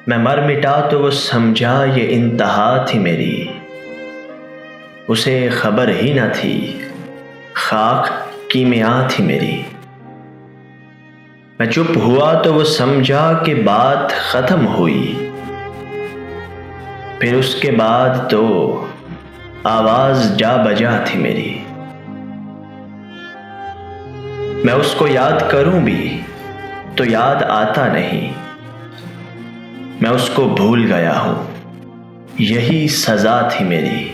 میں مر مٹا تو وہ سمجھا یہ انتہا تھی میری، اسے خبر ہی نہ تھی خاک کیمیا تھی میری۔ میں چپ ہوا تو وہ سمجھا کہ بات ختم ہوئی، پھر اس کے بعد تو آواز جا بجا تھی میری۔ میں اس کو یاد کروں بھی تو یاد آتا نہیں، میں اس کو بھول گیا ہوں یہی سزا تھی میری۔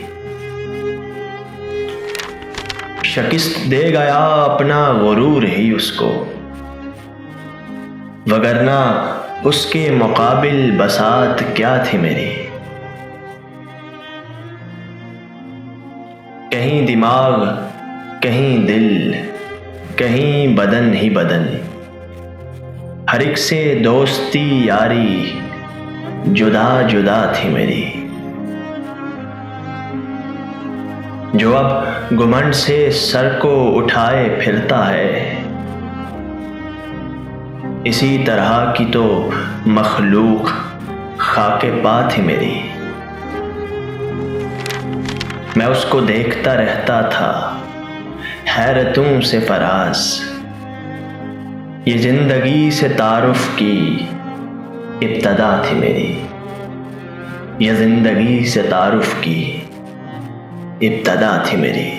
شکست دے گیا اپنا غرور ہی اس کو، وگرنہ اس کے مقابل بساط کیا تھی میری۔ کہیں دماغ کہیں دل کہیں بدن ہی بدن، ہر ایک سے دوستی یاری جدا جدا تھی میری۔ جو اب گھمنڈ سے سر کو اٹھائے پھرتا ہے، اسی طرح کی تو مخلوق خاک پا تھی میری۔ میں اس کو دیکھتا رہتا تھا حیرتوں سے فراز، یہ زندگی سے تعارف کی ابتدا تھی میری، یہ زندگی سے تعارف کی ابتدا تھی میری۔